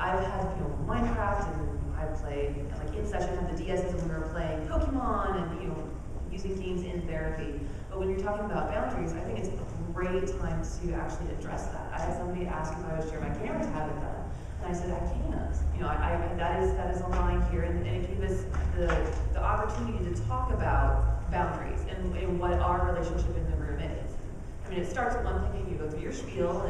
I've had, Minecraft, and I've played, like in session, had the DSs, and we were playing Pokemon, and, using games in therapy. But when you're talking about boundaries, I think it's a great time to actually address that. I had somebody ask if I would share my camera tab with them, and I said, I can't. That is a line here, and it gave us the opportunity to talk about boundaries and what our relationship in the room is. I mean, it starts with one thing, and you go through your spiel,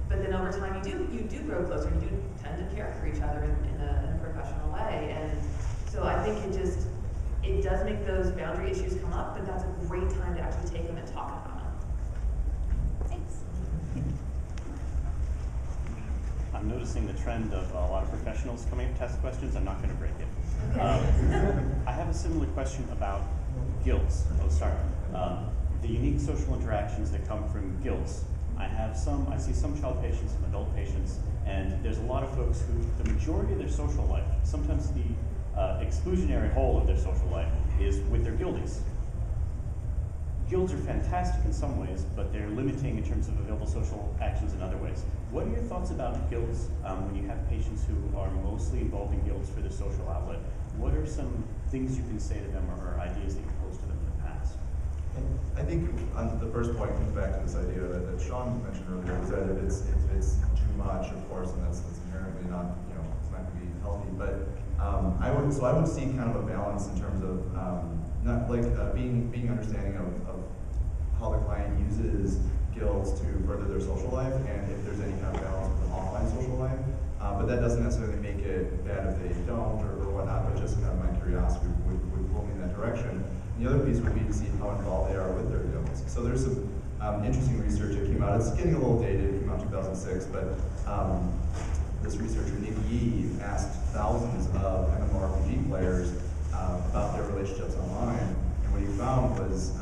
but then over time you do grow closer. You do tend to care for each other in a professional way, and so I think it does make those boundary issues come up, but that's a great time to actually take them and talk about them. Thanks. I'm noticing the trend of a lot of professionals coming up to ask questions. I'm not going to break it. Okay. I have a similar question about guilds. I'll start. The unique social interactions that come from guilds. I see some child patients, some adult patients, and there's a lot of folks who, the majority of their social life, sometimes the exclusionary whole of their social life is with their guildies. Guilds are fantastic in some ways, but they're limiting in terms of available social actions in other ways. What are your thoughts about guilds when you have patients who are mostly involved in guilds for their social outlet? What are some things you can say to them or ideas that you pose to them in the past? I think on the first point comes back to this idea that Sean mentioned earlier, is that if it's too much, of course, and that's inherently not, it's not going to be healthy. But I would see kind of a balance in terms of not like being understanding of how the client uses guilds to further their social life, and if there's any kind of balance with an offline social life. But that doesn't necessarily make it bad if they don't or whatnot, but just kind of my curiosity would pull me in that direction. And the other piece would be to see how involved they are with their guilds. So there's some interesting research that came out. It's getting a little dated, it came out in 2006, but this researcher, Nick Yee, asked thousands of MMORPG players about their relationships online, and what he found was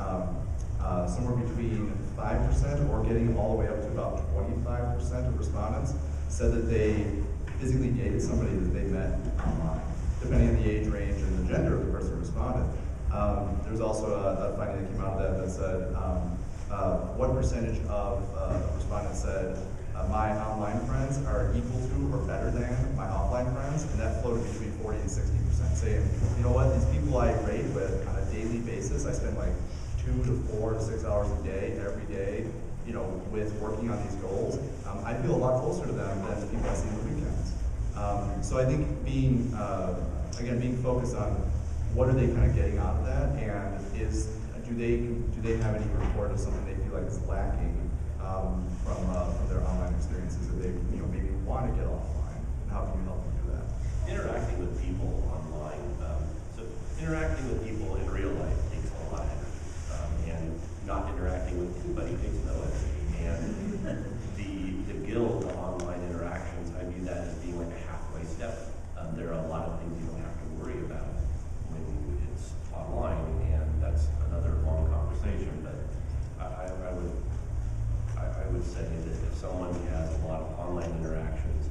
somewhere between 5% or getting all the way up to about 25% of respondents said that they physically dated somebody that they met online, depending on the age range and the gender of the person who responded. There was also a finding that came out of that said what percentage of respondents said my online friends are equal to or better than my offline friends, and that floated between 40 and 60%, saying, you know what, these people I rate with on a daily basis, I spend like 2 to 4 to 6 hours a day, every day, with working on these goals. I feel a lot closer to them than the people I see on the weekends. So I think being focused on what are they kind of getting out of that, and do they have any report of something they feel like is lacking from their online experiences that they maybe want to get offline, and how can you help them do that? Interacting with people online. So interacting with people in real life takes a lot of energy, and not interacting with anybody takes no energy. And the guild, the online interactions, I view that as being like a halfway step. There are a lot of things you don't have to worry about when it's online, and that's another long conversation. But I would say that if someone has a lot of online interactions,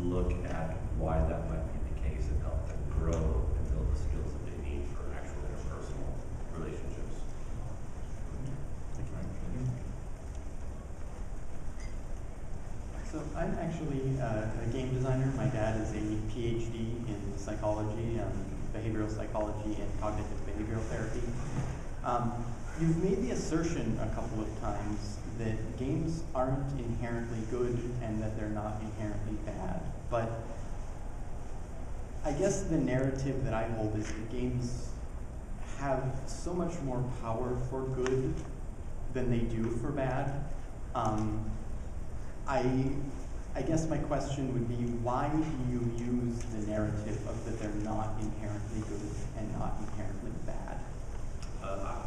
look at why that might be the case and help them grow and build the skills that they need for actual interpersonal relationships. So I'm actually a game designer. My dad is a PhD in psychology, behavioral psychology, and cognitive behavioral therapy. You've made the assertion a couple of times that games aren't inherently good and that they're not inherently bad. But I guess the narrative that I hold is that games have so much more power for good than they do for bad. I guess my question would be, why do you use the narrative of that they're not inherently good and not inherently bad?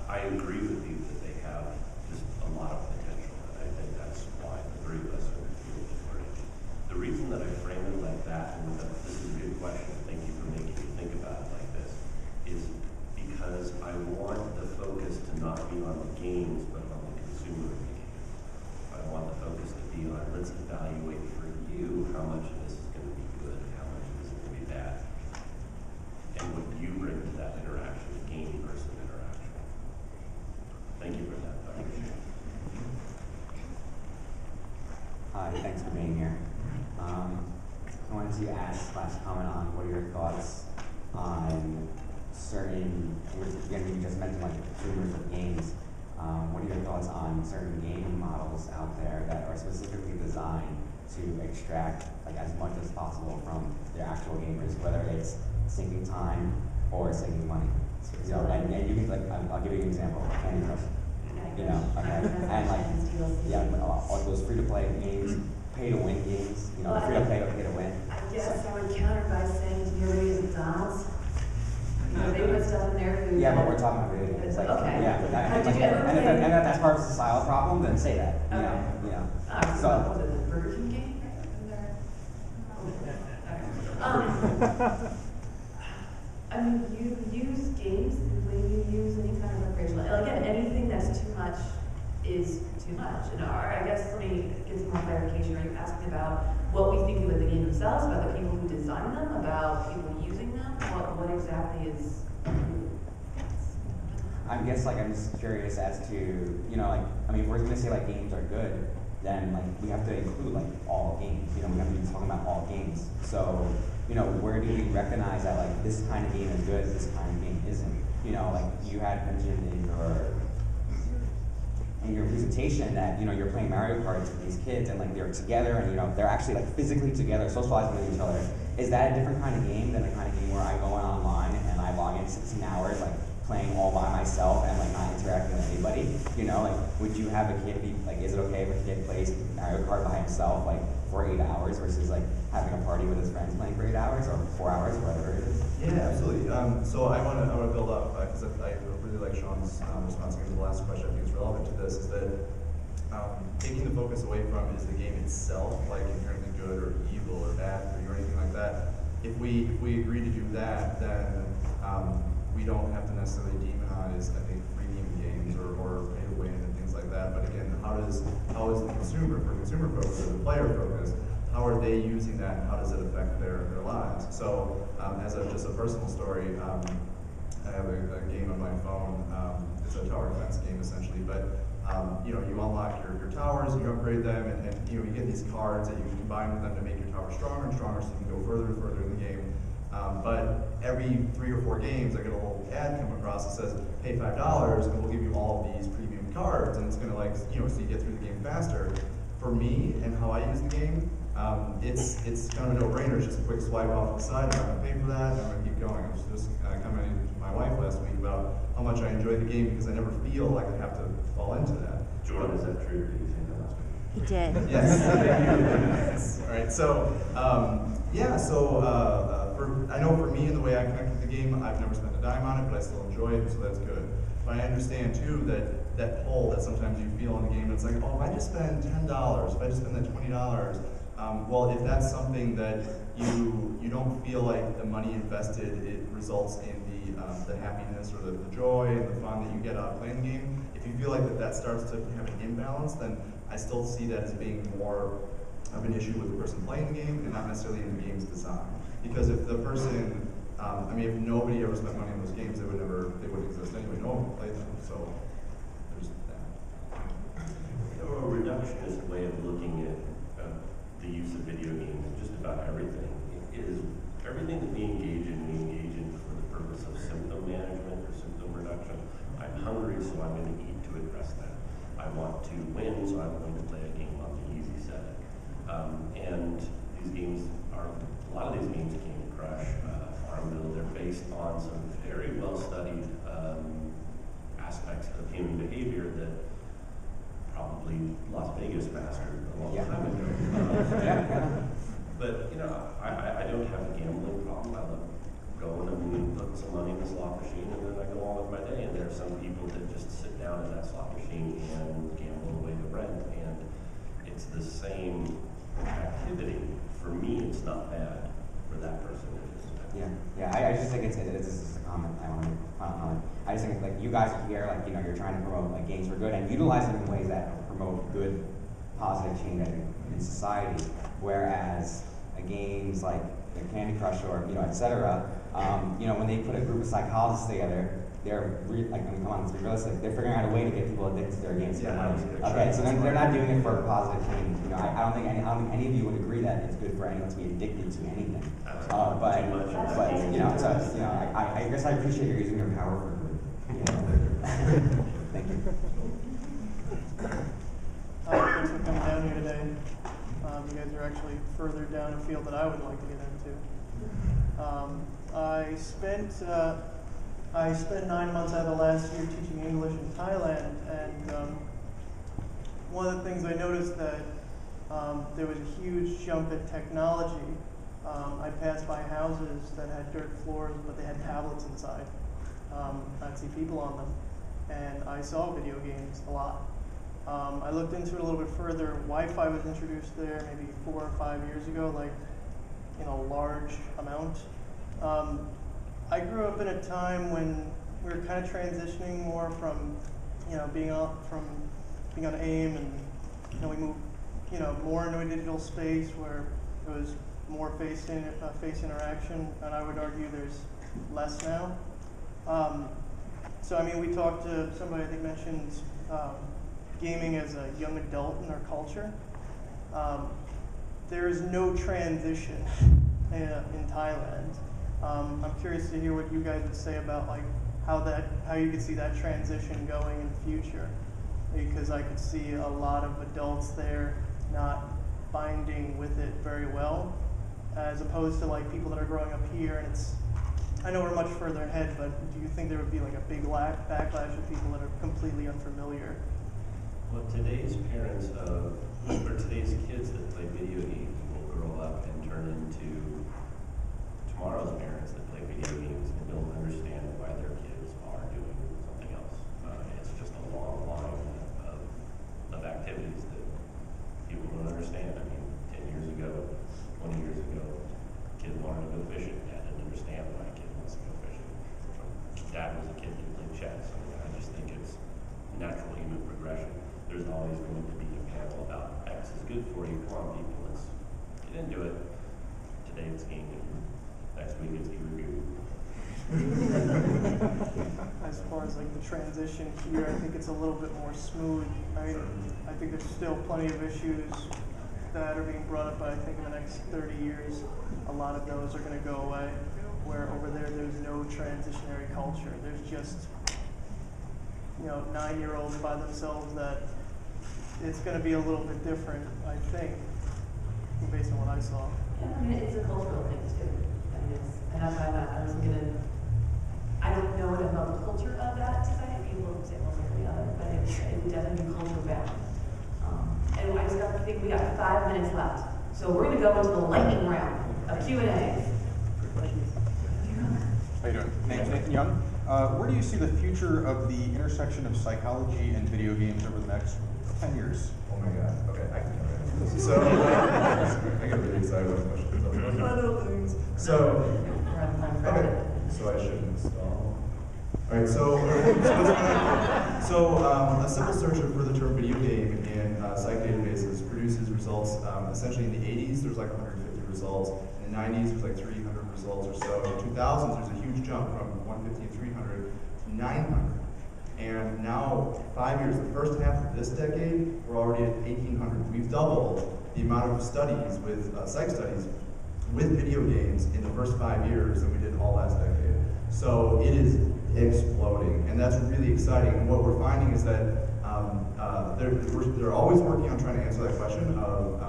I agree with you that they have just a lot of potential, and I think that's why the three of us are in the field of learning. The reason that I frame it like that, and this is a good question, thank you for making me think about it like this, is because I want the focus to not be on the games, but on the consumer of the game. I want the focus to be on, let's evaluate for you how much of this is going to be good and how much of this is going to be bad. And what you bring to that interaction, the game-person interaction. Thank you for that. I appreciate it. Hi, thanks for being here. to ask / comment on what are your thoughts on certain, again, you just mentioned like consumers of games. What are your thoughts on certain gaming models out there that are specifically designed to extract like as much as possible from their actual gamers, whether it's sinking time or sinking money? You know, and you can like, I'll give you an example, Candy Crush. You know, okay, and like, yeah, all those free-to-play games, pay-to-win games, you know, free-to-play or pay-to-win. I guess I would counter by saying, do you ever use McDonald's? You know, they put stuff in their food. Yeah, but we're talking about video games. Like, Okay. Yeah, Did you ever and if play- that's part of the societal problem, then say that. You Okay. know, you know. So, was it the Burger King game? I mean, you use games the way you use any kind of recreational. Again, anything that's too much is too much. And I guess let me get some more clarification. Are you asking about what we think of the game themselves, about the people who design them, about people using them? What exactly is? I guess like I'm just curious as to, you know, like, I mean, if we're gonna say like games are good, then like we have to include like all games. You know, we have to be talking about all games. So, you know, where do we recognize that like this kind of game is good, this kind of game isn't? You know, like you had mentioned in your presentation that, you know, you're playing Mario Kart with these kids and like they're together and, you know, they're actually like physically together, socializing with each other. Is that a different kind of game than the kind of game where I go in online and I log in 16 hours like playing all by myself and like not interacting with anybody? You know, like would you have a kid be like, is it okay if a kid plays Mario Kart by himself like for 8 hours versus like having a party with his friends playing for 8 hours or 4 hours, whatever it is? Yeah, absolutely. So I want to build up because I really like Sean's response to the last question. I think it's relevant to this. Is that taking the focus away from is the game itself like inherently good or evil or bad for you or anything like that? If we agree to do that, then we don't have to necessarily demonize, I think, freemium games or pay to win and things like that. But again, how is the consumer, for consumer focus or the player focus, how are they using that and how does it affect their lives? So as just a personal story, I have a game on my phone. It's a tower defense game essentially, but you know, you unlock your towers, you upgrade them, and you know, you get these cards that you can combine with them to make your tower stronger and stronger, so you can go further and further in the game. But every 3 or 4 games, I get a little ad come across that says, pay $5 and we'll give you all of these premium cards, and it's gonna like, you know, so you get through the game faster. For me and how I use the game, it's kind of a no-brainer. It's just a quick swipe off to the side. I'm not gonna pay for that. I'm gonna keep going. I was just commenting to my wife last week about how much I enjoy the game because I never feel like I have to fall into that. Jordan, is that true? Did you say that last week? He did. Yes. All right. So yeah. So I know for me and the way I connect with the game, I've never spent a dime on it, but I still enjoy it, so that's good. But I understand too that pull that sometimes you feel in the game. It's like, oh, if I just spend $10, if I just spend that $20. Well, if that's something that you don't feel like the money invested, it results in the happiness or the joy and the fun that you get out of playing the game. If you feel like that starts to have an imbalance, then I still see that as being more of an issue with the person playing the game and not necessarily in the game's design. Because if the person, I mean, if nobody ever spent money on those games, they wouldn't exist anyway. No one would play them. So there's that. A reductionist way of looking at the use of video games, just about everything, is everything that we engage in for the purpose of symptom management or symptom reduction. I'm hungry, so I'm going to eat to address that. I want to win, so I'm going to play a game on the easy setting. And these games are, a lot of these games, Candy Crush, Farmville, they're based on some very well-studied aspects of human behavior that probably Las Vegas mastered a long time ago. But, you know, I don't have a gambling problem. I love going and putting some money in the slot machine, and then I go on with my day. And there are some people that just sit down in that slot machine and gamble away the rent. And it's the same activity. For me, it's not bad. For that person, it is bad. Yeah. I just think it's just a comment. I want to final comment. I just think like you guys here, like, you know, you're trying to promote like games for good and utilize them in ways that promote good, positive change in society. Whereas games like Candy Crush or, you know, etc. You know, when they put a group of psychologists together like, I mean, come on, let's be realistic. They're figuring out a way to get people addicted to their games. Yeah, Okay, so then they're not doing it for positive change. You know, I don't think any of you would agree that it's good for anyone to be addicted to anything. But you know, so you know, I guess I appreciate you're using your power for good. Thank you. Thanks for coming down here today. You guys are actually further down a field that I would like to get into. I spent 9 months out of the last year teaching English in Thailand, and one of the things I noticed that there was a huge jump in technology. I passed by houses that had dirt floors, but they had tablets inside. I'd see people on them, and I saw video games a lot. I looked into it a little bit further. Wi-Fi was introduced there maybe 4 or 5 years ago, like in a large amount. I grew up in a time when we were kind of transitioning more from, you know, being on AIM, and we moved, more into a digital space where it was more face interaction, and I would argue there's less now. So I mean, we talked to somebody I think mentioned gaming as a young adult in our culture. There is no transition in Thailand. I'm curious to hear what you guys would say about like how you could see that transition going in the future, because I could see a lot of adults there not binding with it very well, as opposed to like people that are growing up here. And I know we're much further ahead, but do you think there would be like a big backlash of people that are completely unfamiliar? Well, today's parents or today's kids that play video games will grow up and turn into tomorrow's parents that play video games and don't understand why their kids are doing something else. It's just a long line of activities that people don't understand. I mean, 10 years ago, 20 years ago, kids wanted to go fishing. Dad didn't understand why a kid wants to go fishing. Dad was a kid who played chess. I mean, I just think it's natural human progression. There's always going to be a panel about X is good for you. Come on, people, let's get into it. Today it's gaming. Next week it's goo. As far as like the transition here, I think it's a little bit more smooth. I think there's still plenty of issues that are being brought up, but I think in the next 30 years, a lot of those are going to go away. Where over there's no transitionary culture. There's just 9-year-olds by themselves that it's going to be a little bit different, I think, based on what I saw. Yeah, I mean, it's a cultural thing too. I mean, and that's why I don't know enough about the culture of that to say. People say one way or the other, but it would definitely be cultural bound. And I think we got 5 minutes left, so we're going to go into the lightning round of Q&A. How you doing? Name's Nathan Young. Where do you see the future of the intersection of psychology and video games over the next 10 years? Oh my God. Okay, I can cover it. So, I get really excited when questions of little things. So, okay. So I shouldn't stall. All right. So a simple search for the term video game in psych databases produces results. Essentially, in the 80s, there's like 150 results. In the 90s, there's like 300 results or so. In the 2000s, there's a huge jump from 150 and 300 to 900. And now, 5 years, the first half of this decade, we're already at 1,800. We've doubled the amount of studies with psych studies with video games in the first 5 years than we did all last decade. So it is exploding, and that's really exciting. And what we're finding is that they're always working on trying to answer that question of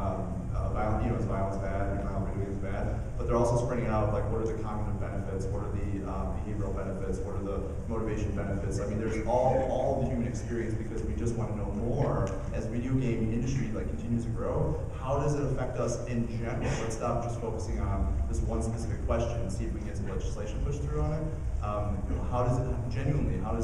is violence bad, are video games bad? But they're also spreading out like what are the cognitive benefits, what are the behavioral benefits, what are the motivation benefits. I mean, there's all the human experience, because we just want to know more as video game industry continues to grow. How does it affect us in general? Let's stop just focusing on this one specific question and see if we can get some legislation pushed through on it. How does it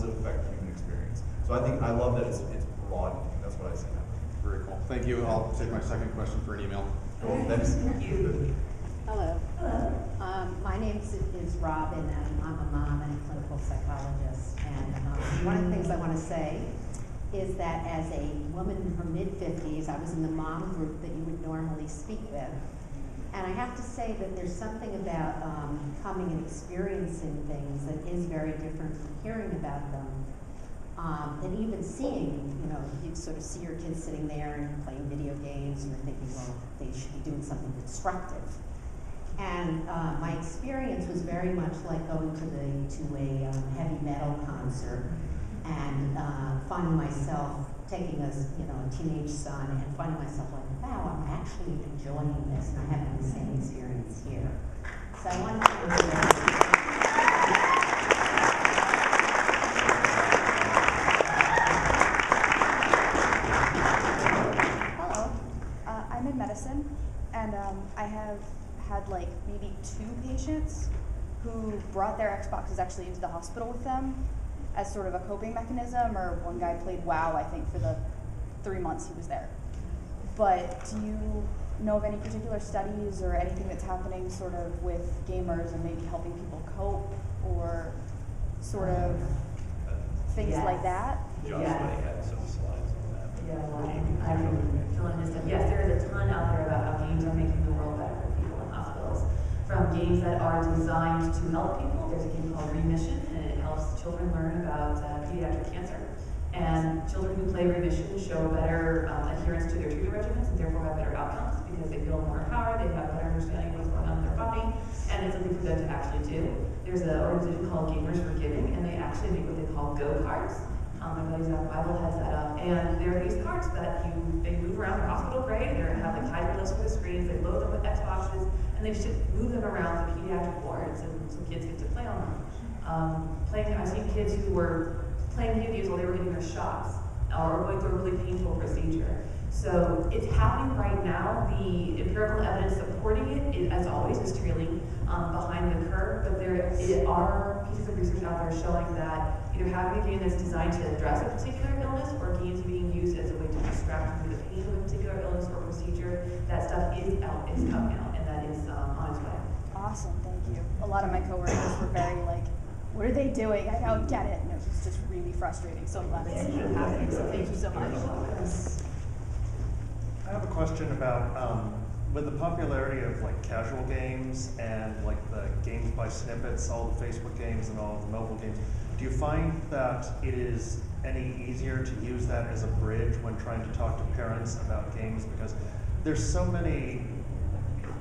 affect the human experience? So I love that it's broadening. That's what I see happening. Very cool. Thank you. I'll take my second question for an email. Cool. Thanks. Thank you. Hello. My name is Robin, and I'm a mom and a clinical psychologist. And one of the things I want to say is that as a woman in her mid-50s, I was in the mom group that you would normally speak with. And I have to say that there's something about coming and experiencing things that is very different from hearing about them. And even seeing, you sort of see your kids sitting there and playing video games, and you're thinking, well, they should be doing something constructive. And my experience was very much like going to a heavy metal concert and finding myself taking a teenage son and finding myself like, wow, I'm actually enjoying this, and I'm having the same experience here. So I wanted to Hello, I'm in medicine, and I have had like maybe 2 patients who brought their Xboxes actually into the hospital with them as sort of a coping mechanism, or one guy played WoW, I think, for the 3 months he was there. But do you know of any particular studies or anything that's happening sort of with gamers and maybe helping people cope, or sort of things like that? Josh might have some slides on that. I can fill in his stuff. Yes, there is a ton out there about how games are making the world better for people in hospitals. From games that are designed to help people, there's a game called Remission, and it helps children learn about pediatric cancer. And children who play Remission show better adherence to their treatment regimens and therefore have better outcomes because they feel more empowered, they have a better understanding of what's going on in their body, and it's something for them to actually do. There's an organization called Gamers for Giving, and they actually make what they call go-cards. My buddy Zach Bible has that up, and there are these carts that they move around the hospital grade. They have like high list for the screens. They load them with Xboxes, and they should move them around the pediatric wards, and so kids get to play on them. I've seen kids who were playing video games while they were getting their shots or going through a really painful procedure. So it's happening right now. The empirical evidence supporting it, as always, is trailing behind the curve, but there are pieces of research out there showing that either having a game that's designed to address a particular illness or games being used as a way to distract from the pain of a particular illness or procedure, that stuff is coming out, and that is on its way. Awesome, thank you. A lot of my coworkers were very like, what are they doing? I don't get it. And it was just really frustrating. So I'm glad it's happening. So thank you so much. I have a question about with the popularity of like casual games and like the games by snippets, all the Facebook games and all the mobile games, do you find that it is any easier to use that as a bridge when trying to talk to parents about games? Because there's so many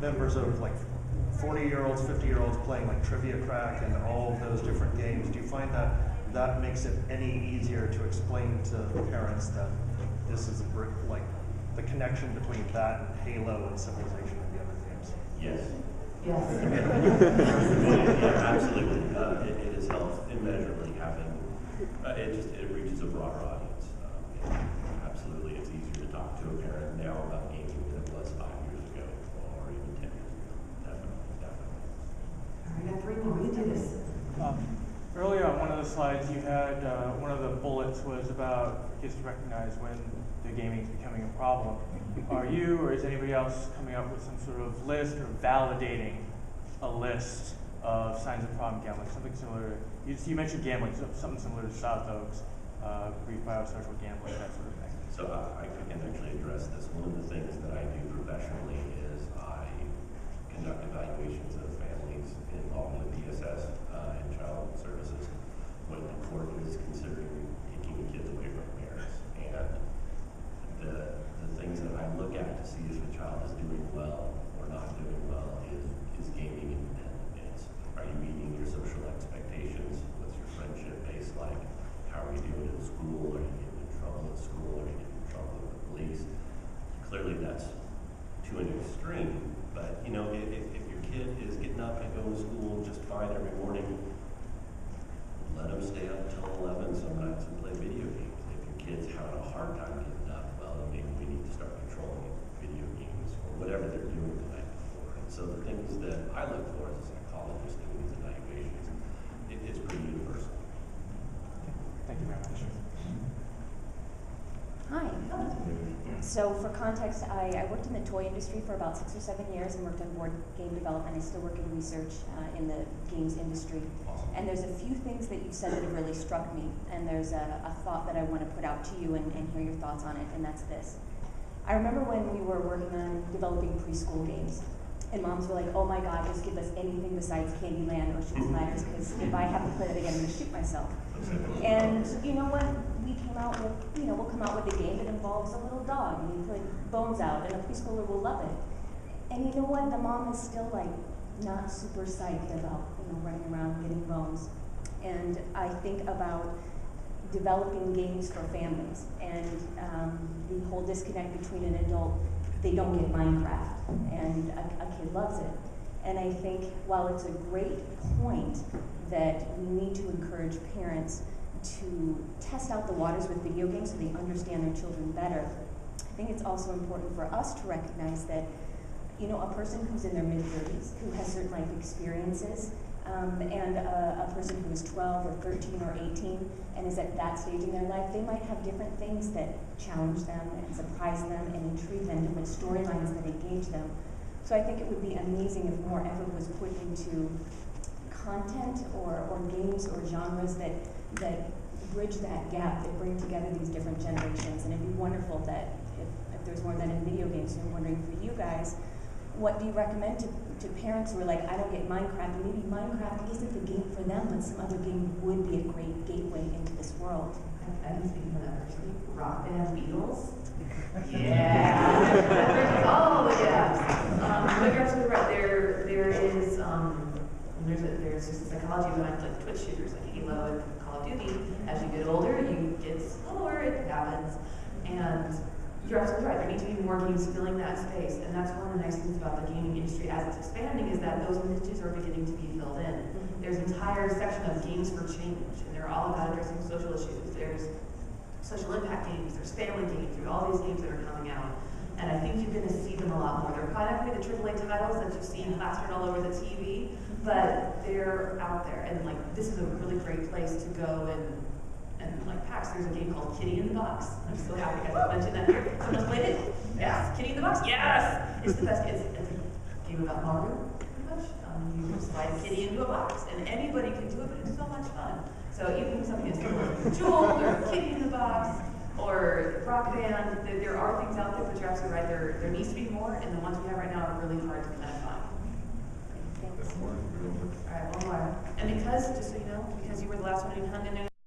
members of like 40-year-olds, 50-year-olds playing like Trivia Crack and all of those different games. Do you find that that makes it any easier to explain to parents that this is like the connection between that and Halo and Civilization and the other games? Yes. Yes. Yeah, absolutely. It has helped immeasurably having, it reaches a broader audience. Absolutely, it's easier to talk to a parent now about gaming than it was 5 years ago or even 10 years ago. Definitely. All right, I got 3 more. We can do this. Earlier on one of the slides you had, one of the bullets was about kids to recognize when the gaming is becoming a problem. Are you or is anybody else coming up with some sort of list or validating a list of signs of problem gambling? Something similar, you mentioned gambling, something similar to South Oaks, brief biosocial gambling, that sort of thing. So I can actually address this. One of the things that I do professionally is I conduct evaluations of families involved with DSS and child services when the court is considering taking kids away from parents. And the things that I look at to see if a child is doing well or not doing well is gaming independence. Are you meeting your social expectations? What's your friendship base like? How are you doing in school? Are you getting in trouble at school? Are you getting in trouble with the police? Clearly that's to an extreme, but if your kid is getting up and going to school just fine every morning, let them stay up until 11 some nights and play video games. If your kid's having a hard time getting up, well, maybe we need to start controlling video games or whatever they're doing the night before. And so the things that I look for as a psychologist doing these evaluations, it's pretty universal. Thank you very much. Hi. So for context, I worked in the toy industry for about 6 or 7 years and worked on board game development. I still work in research in the games industry. And there's a few things that you've said that have really struck me. And there's a thought that I want to put out to you and hear your thoughts on it, and that's this. I remember when we were working on developing preschool games, And moms were like, oh my God, just give us anything besides Candyland or Shoots Ladders, because if I have to play that again, I'm going to shoot myself. And you know what? We came out with, we'll come out with a game that involves a little dog, and you put bones out, and a preschooler will love it. And you know what? The mom is still like not super psyched about, running around getting bones. And I think about developing games for families, and the whole disconnect between an adult. They don't get Minecraft, and a kid loves it. And I think while it's a great point that we need to encourage parents to test out the waters with video games so they understand their children better, I think it's also important for us to recognize that, a person who's in their mid-30s, who has certain life experiences, and a person who is 12 or 13 or 18 and is at that stage in their life, they might have different things that challenge them and surprise them and intrigue them, different storylines that engage them. So I think it would be amazing if more effort was put into content or games or genres that bridge that gap, that bring together these different generations. And it'd be wonderful that if there's more of that in video games. So I'm wondering for you guys, what do you recommend to parents who are like, I don't get Minecraft, and maybe Minecraft isn't the game for them, but some other game would be a great gateway into this world? I'm speaking from that person. Rock Band Beatles. Yeah. Oh yeah. But you're absolutely right. There is there's just a psychology behind like Twitch shooters like Halo and Call of Duty. As you get older, you get slower. It happens, and you're absolutely right. There need to be more games filling that space, and that's one of the nice things about the gaming industry as it's expanding is that those niches are beginning to be filled in. There's an entire section of games for change, and they're all about addressing social issues. There's social impact games, there's family games, there's all these games that are coming out. And I think you're going to see them a lot more. They're probably not going to be the AAA titles that you see plastered all over the TV, but they're out there. And like, this is a really great place to go and like PAX, there's a game called Kitty in the Box. I'm so happy I guys mentioned that here. Someone's played it? Yes. Kitty in the Box? Yes! It's the best. It's a game about Mario, pretty much. You slide a kitty into a box, and anybody can do it, but it's so much fun. So even something as simple as Jewel, or Kitty in the Box, or Rock Band, there are things out there, but you're absolutely right. There needs to be more, and the ones we have right now are really hard to kind of find. Thanks. All right, one more. And because, just so you know, because you were the last one who hung in there,